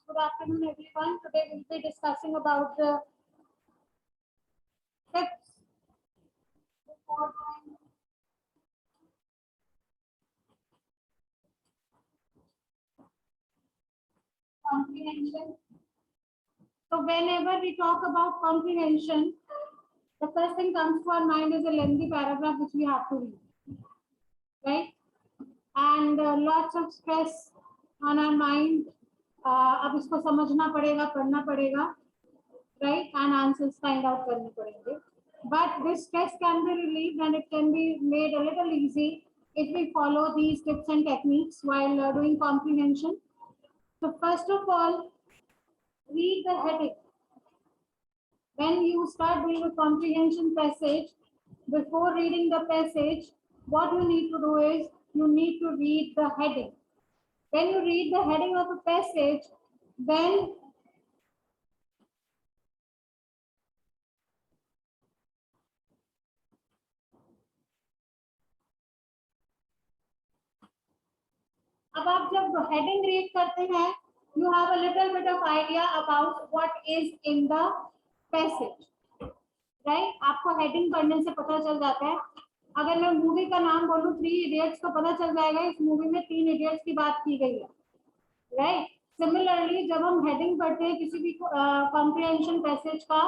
Good afternoon, everyone. Today we'll be discussing about the tips before doing comprehension. So whenever we talk about comprehension, the first thing comes to our mind is a lengthy paragraph which we have to read, right? And lots of stress on our mind. अब इसको समझना पड़ेगा, पढ़ना पड़ेगा, right? And answers find out करने पड़ेंगे. But this stress can be relieved and it can be made a little easy if we follow these tips and techniques while doing comprehension. So first of all, read the heading. When you start doing a comprehension passage, before reading the passage, what you need to do is you need to read the heading. When you read the heading of a passage, then अब आप जब heading read करते हैं, you have a little bit of idea about what is in the passage, right? आपको heading पढ़ने से पता चल जाता है. अगर मैं मूवी का नाम बोलूं 3 Idiots तो पता चल जाएगा इस मूवी में 3 Idiots की बात की गई है, right? Similarly, जब हम heading पढ़ते हैं किसी भी comprehension passage का,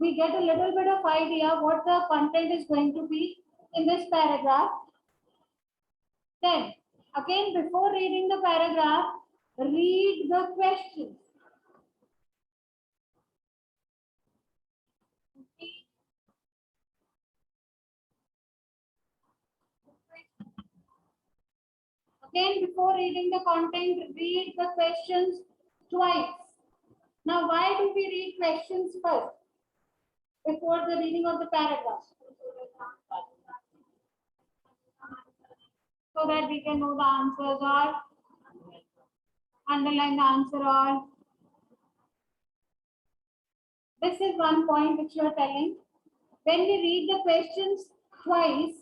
we get a little bit of idea what the content is going to be in this paragraph. Then again, before reading the paragraph, read the questions. Again, before reading the content, read the questions twice. Now, why do we read questions first before the reading of the paragraph? So that we can know the answers or underline the answer or. This is one point which you are telling. When we read the questions twice,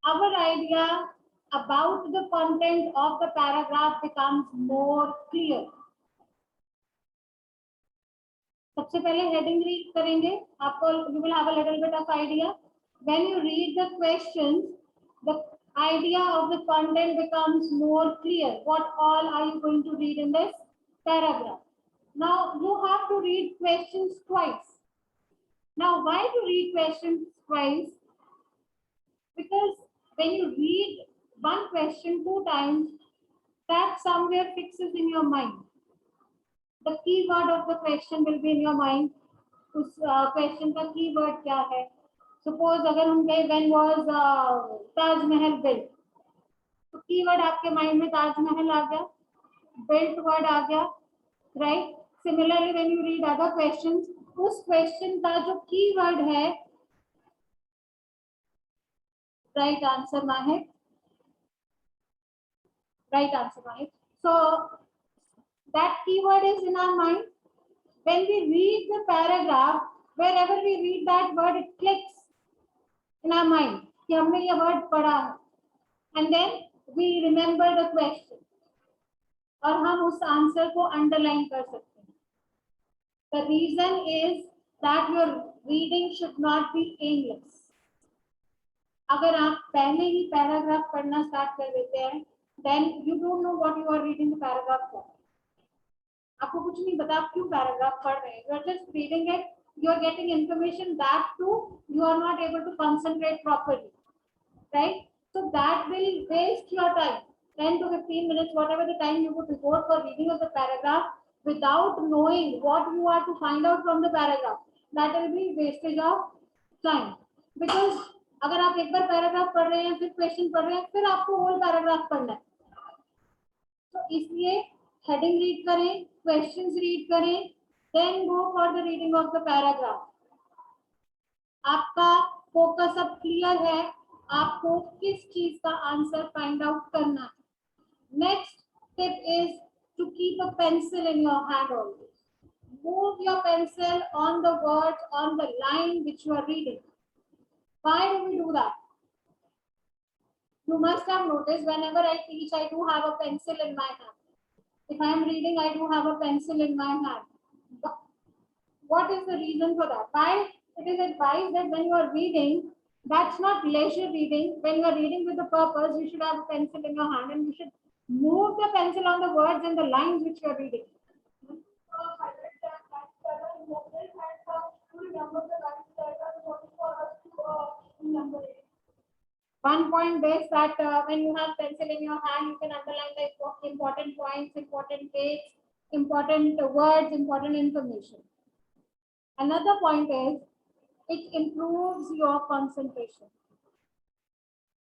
our idea about the content of the paragraph becomes more clear. सबसे पहले heading read करेंगे, आपको you will have a little bit of idea. When you read the questions, the idea of the content becomes more clear. What all are you going to read in this paragraph? Now you have to read questions twice. Now why to read questions twice? Because when you read one question 2 times, that somewhere fixes in your mind. The keyword of the question will be in your mind. उस question का keyword क्या है? Suppose अगर हम कहें when was Taj Mahal built, तो keyword आपके mind में ताजमहल आ गया, built word आ गया, right? Similarly, when you read other questions, उस question का जो keyword है, right answer Mahek. Right answer Mahek. So that keyword is in our mind. When we read the paragraph, wherever we read that word, it clicks in our mind कि हमने ये word पढ़ा है, and then we remember the question और हम उस answer को underline कर सकते हैं. The reason is that your reading should not be aimless. अगर आप पहले ही paragraph पढ़ना start कर देते हैं, then you don't know what you are reading the paragraph for. आपको कुछ नहीं पता आप क्यों पैराग्राफ पढ़ रहे हैं. You are just reading it, you are getting information, that too you are not able to concentrate properly, right? So that will waste your time, 10 to 15 minutes, whatever the time you would devote for reading of the paragraph without knowing what you are to find out from the paragraph. That will be wastage of time. Because अगर आप एक बार paragraph पढ़ रहे हैं, फिर question पढ़ रहे हैं, फिर आपको होल पैराग्राफ पढ़ना है, तो इसलिए heading read करें, questions read करें, then go for the reading of the paragraph. आपका focus अब clear है, आपको किस चीज का answer find out करना है. Next tip is to keep a pencil in your hand always. Move your pencil on the words on the line which you are reading. Why do we do that? You must have noticed whenever I teach, I do have a pencil in my hand. If I am reading, I do have a pencil in my hand. What is the reason for that? Why it is advised that when you are reading, that's not leisure reading. When you are reading with the purpose, you should have a pencil in your hand and you should move the pencil on the words and the lines which you are reading. One point is that when you have pencil in your hand, you can underline the important points, important dates, important words, important information. Another point is it improves your concentration.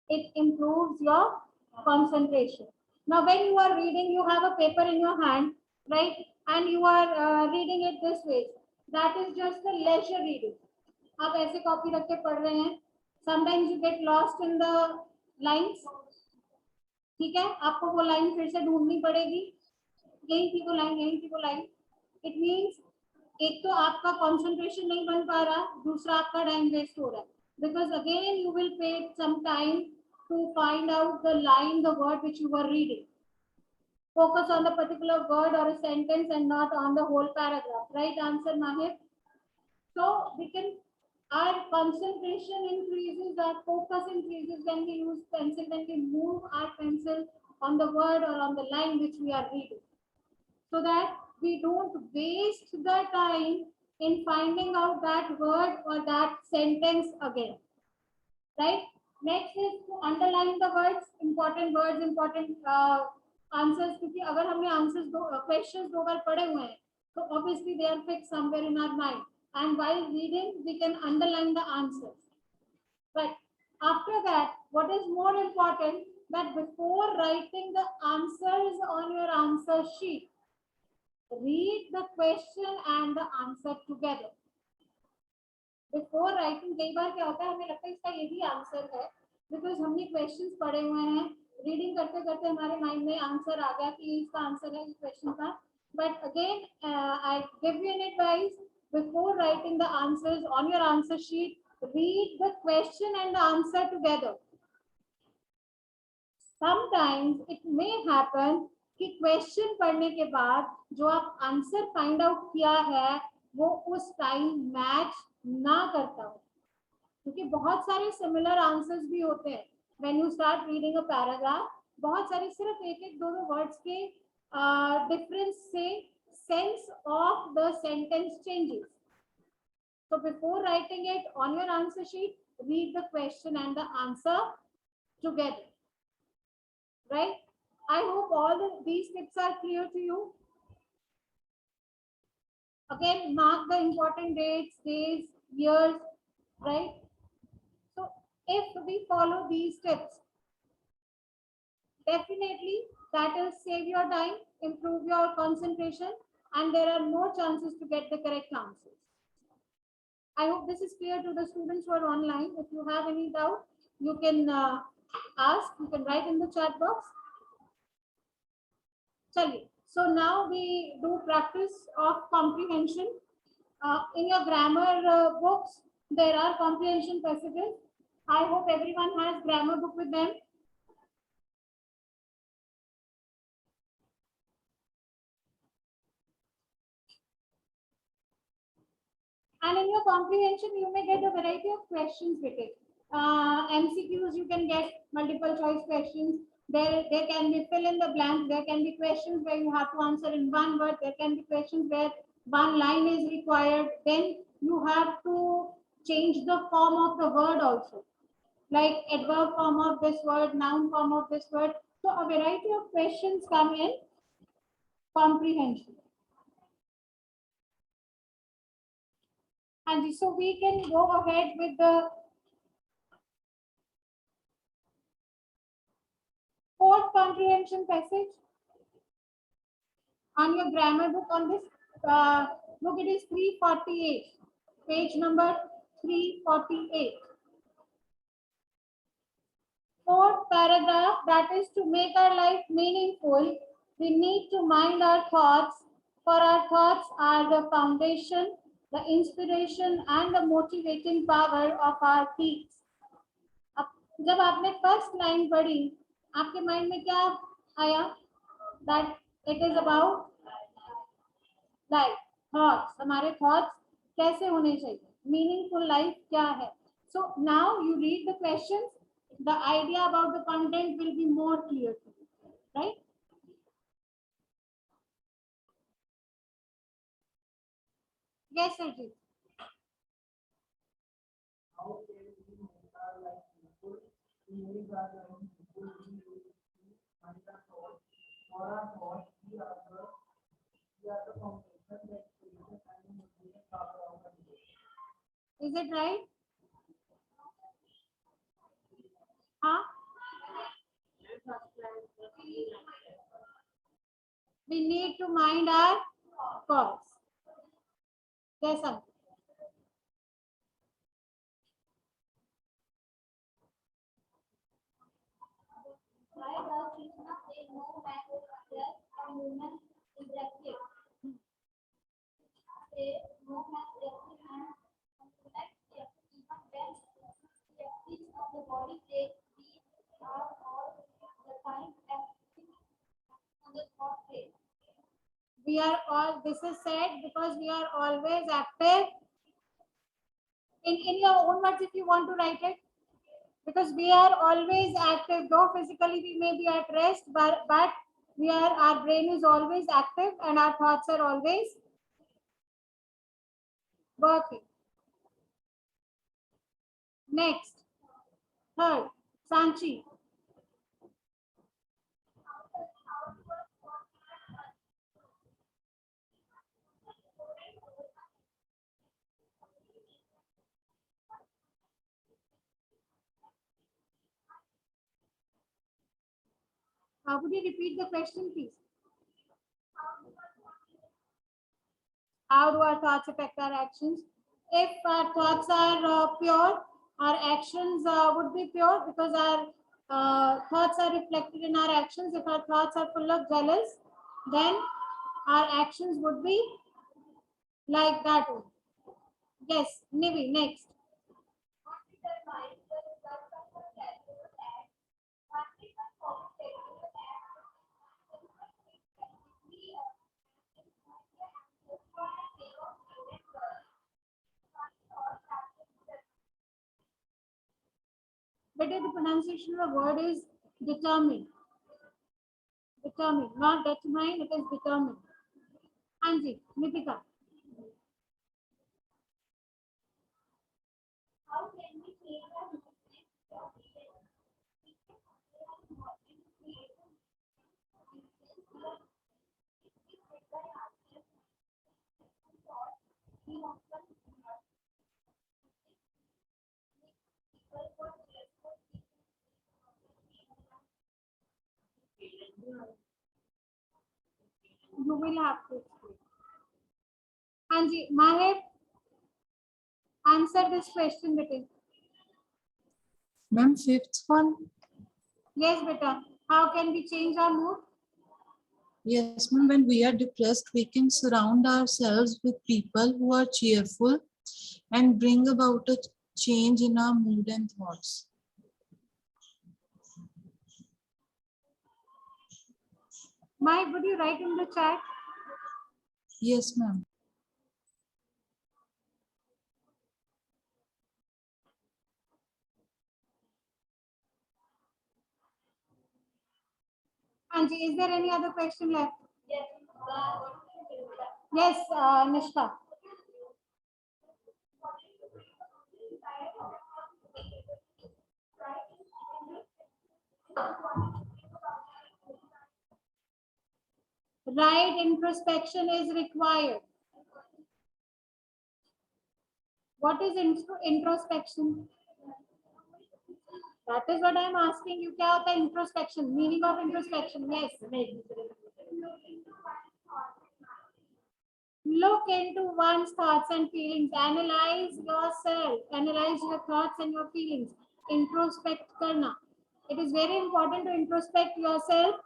It improves your concentration. Now, when you are reading, you have a paper in your hand, right? And you are reading it this way. That is just the leisure reading. आप ऐसे copy रख के पढ़ रहे हैं. Sometimes you get lost in the lines. ठीक है, आपको वो लाइन फिर से ढूंढनी पड़ेगी. यही थी वो लाइन, यही थी वो लाइन. It means एक तो आपका concentration नहीं बन पा रहा, दूसरा आपका टाइम वेस्ट हो रहा है. Because again you will take some time to find out the line, the word which you were reading. Focus on the particular word or a sentence and not on the whole paragraph. Right answer, Mahir? So we can, our concentration increases, our focus increases when we use pencil, when we move our pencil on the word or on the line which we are reading. So that we don't waste the time in finding out that word or that sentence again. Right? Next is to underline the words, important answers. क्योंकि अगर हमने answers questions दो बार पढ़े हुए हैं, so obviously they are fixed somewhere in our mind. And while reading, we can underline the answers. But after that, what is more important, that before writing the answers on your answer sheet, read the question and the answer together. Before writing, कई बार क्या होता है, हमें लगता है इसका यही answer है, बिकॉज हमने क्वेश्चंस पढ़े हुए हैं, रीडिंग करते करते हमारे माइंड में आंसर आ गया कि इसका आंसर है इस क्वेश्चन का. But again I give you an advice, before writing the answers on your answer sheet, read the question and the answer together. Sometimes it may happen कि क्वेश्चन पढ़ने के बाद जो आप आंसर फाइंड आउट किया है वो उस टाइम मैच ना करता हो, क्योंकि बहुत सारे सिमिलर आंसर्स भी होते हैं. When you start reading a paragraph, बहुत सारे सिर्फ एक एक दो वर्ड्स के डिफरेंस से sense of the sentence changes. So before writing it on your answer sheet, read the question and the answer together. Right? I hope all these tips are clear to you. Again, mark the important dates, days, years, right? So if we follow these tips, definitely that will save your time, improve your concentration, and there are more chances to get the correct answers. I hope this is clear to the students who are online. If you have any doubt, you can ask, you can write in the chat box. Chaliye. So now we do practice of comprehension. In your grammar books, there are comprehension passages. I hope everyone has grammar book with them. And in your comprehension, you may get a variety of questions with it. MCQs, you can get multiple choice questions. There can be fill in the blank. There can be questions where you have to answer in one word. There can be questions where one line is required. Then you have to change the form of the word also, like adverb form of this word, noun form of this word. So a variety of questions come in comprehension. And so we can go ahead with the fourth comprehension passage. On your grammar book, on this book, it is 348, page number 348. Fourth paragraph, that is, to make our life meaningful, we need to mind our thoughts, for our thoughts are the foundation, the inspiration and the motivating power of our deeds. जब आपने first line पढ़ी, आपके mind में क्या आया? That It is about life, thoughts, हमारे thoughts कैसे होने चाहिए, मीनिंगफुल लाइफ क्या है. So now you read the question, the idea about the content will be more clear to you, right. Yes sir ji. Is it right? Huh? We need to mind our cause. Yes, sir. Why does Krishna say no man is just a woman is active? Say no man is active and select even when the activities of the body take these are all the time active on the thought phase. We are all, this is said because we are always active. In your own words, if you want to write it, because we are always active, though physically we may be at rest, but we are, our brain is always active and our thoughts are always working. Next, third, Sanchi. Would you repeat the question, please? How do our thoughts affect our actions? If our thoughts are pure, our actions would be pure because our thoughts are reflected in our actions. If our thoughts are full of jealous, then our actions would be like that one. Yes, Nivi, next. But the pronunciation of the word is determined. Determined, not determined, it is determined. Anji, Nipika. How can we change our you will have to explain. Anji, Mahir, answer this question, beta. Ma'am, fifth one. Yes, beta. How can we change our mood? Yes, ma'am. When we are depressed, we can surround ourselves with people who are cheerful and bring about a change in our mood and thoughts. Mahir, would you write in the chat? Yes, ma'am. Anji, is there any other question left? Yes. Yes, Nishka. Right introspection is required. What is introspection? That is what I am asking you. क्या होता है introspection? Meaning of introspection? Yes. Look into one's thoughts and feelings. Analyze yourself. Analyze your thoughts and your feelings. Introspect karna. It is very important to introspect yourself.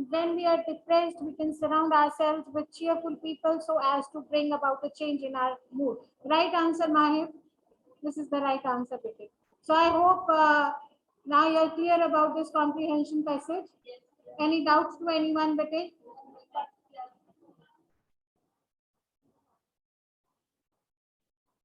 When we are depressed, we can surround ourselves with cheerful people so as to bring about a change in our mood. Right answer, Mahir. This is the right answer, Bete. So I hope now you're clear about this comprehension passage. Any doubts to anyone, Bete?